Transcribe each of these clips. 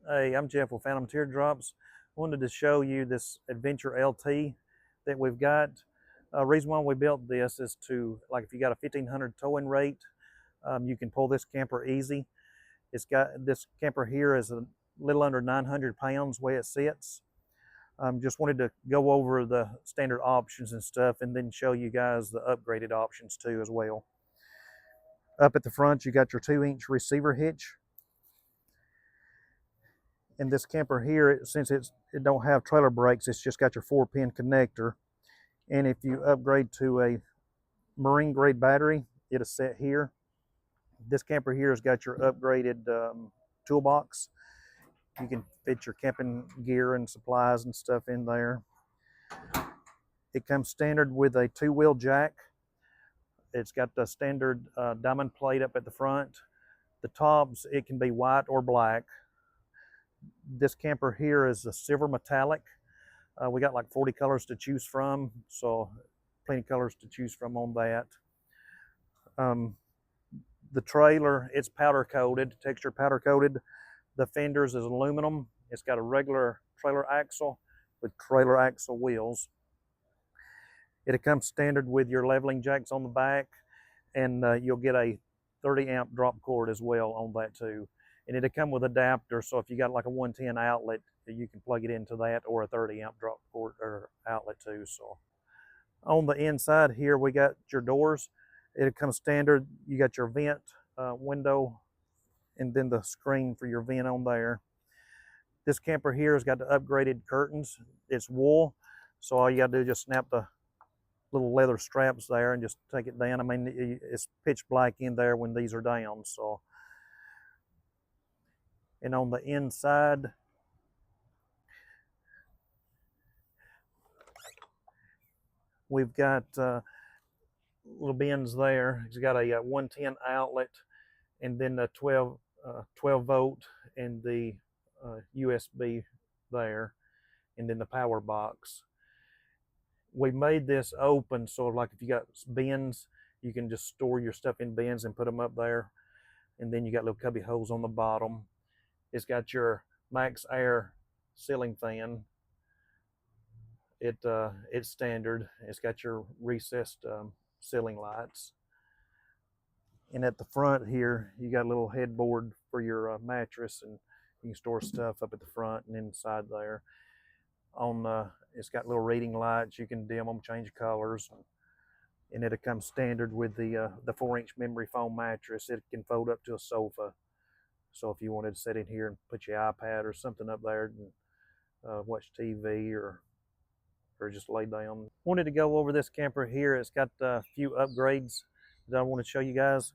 Hey, I'm Jeff with Fantom Teardrops. Wanted to show you this Adventure LT that we've got. Reason why we built this is to, like, if you got a 1500 towing rate, you can pull this camper easy. It's got, this camper here is a little under 900 pounds where it sits. Just wanted to go over the standard options and stuff and then show you guys the upgraded options too as well. Up at the front, you got your 2-inch receiver hitch. In this camper here, since it don't have trailer brakes, it's just got your 4-pin connector. And if you upgrade to a marine grade battery, it'll set here. This camper here has got your upgraded toolbox. You can fit your camping gear and supplies and stuff in there. It comes standard with a 2-wheel jack. It's got the standard diamond plate up at the front. The tops, it can be white or black. This camper here is a silver metallic. We got like 40 colors to choose from, so plenty of colors to choose from on that. The trailer, it's powder coated, texture powder coated. The fenders is aluminum. It's got a regular trailer axle with trailer axle wheels. It comes standard with your leveling jacks on the back, and you'll get a 30 amp drop cord as well on that too. And it'll come with adapter, so if you got like a 110 outlet, you can plug it into that, or a 30 amp drop cord or outlet too. So on the inside here, we got your doors. It comes standard. You got your vent window, and then the screen for your vent on there. This camper here has got the upgraded curtains. It's wool, so all you got to do is just snap the little leather straps there and just take it down. I mean, it's pitch black in there when these are down. So, and on the inside, we've got little bins there. It's got a 110 outlet, and then the 12 volt and the USB there, and then the power box. We made this open, so like if you got bins, you can just store your stuff in bins and put them up there. And then you got little cubby holes on the bottom. It's got your Max Air ceiling fan. It's standard. It's got your recessed ceiling lights. And at the front here, you got a little headboard for your mattress, and you can store stuff up at the front and inside there. It's got little reading lights. You can dim them, change colors, and it'll come standard with the 4-inch memory foam mattress. It can fold up to a sofa. So if you wanted to sit in here and put your iPad or something up there and watch TV or just lay down. Wanted to go over this camper here. It's got a few upgrades that I want to show you guys.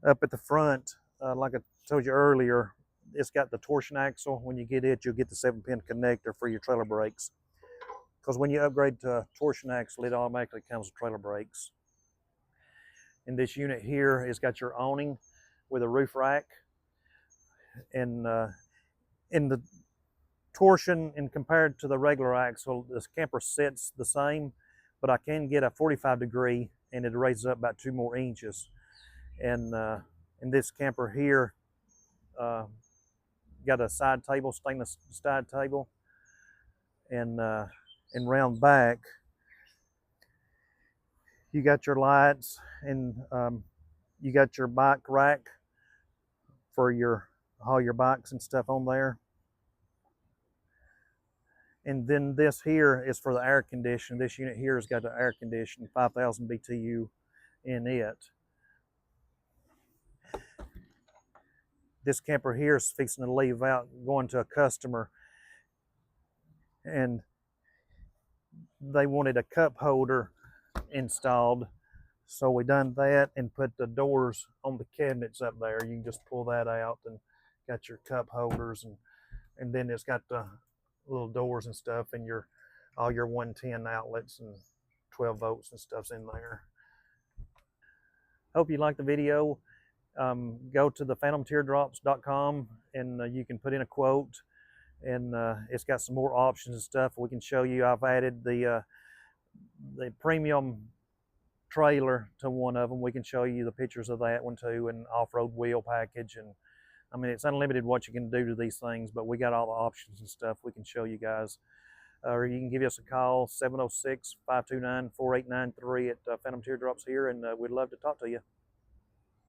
Up at the front, like I told you earlier, it's got the torsion axle. When you get it, you'll get the 7-pin connector for your trailer brakes. Because when you upgrade to a torsion axle, it automatically comes with trailer brakes. In this unit here, it's got your awning with a roof rack. And in the torsion, and compared to the regular axle, this camper sits the same, but I can get a 45-degree, and it raises up about 2 more inches. And in this camper here, got a side table, stainless side table, and round back, you got your lights, and you got your bike rack for all your bikes and stuff on there. And then this here is for the air conditioning. This unit here has got the air conditioning, 5,000 BTU in it. This camper here is fixing to leave out, going to a customer, and they wanted a cup holder installed. So we done that and put the doors on the cabinets up there. You can just pull that out and got your cup holders, and then it's got the little doors and stuff, and all your 110 outlets and 12 volts and stuff's in there. Hope you liked the video. Go to the fantomteardrops.com, and you can put in a quote, and it's got some more options and stuff we can show you. I've added the premium trailer to one of them. We can show you the pictures of that one too, and off-road wheel package, and I mean, it's unlimited what you can do to these things, but we got all the options and stuff we can show you guys. Or you can give us a call, 706-529-4893 at Fantom Teardrops here, and we'd love to talk to you.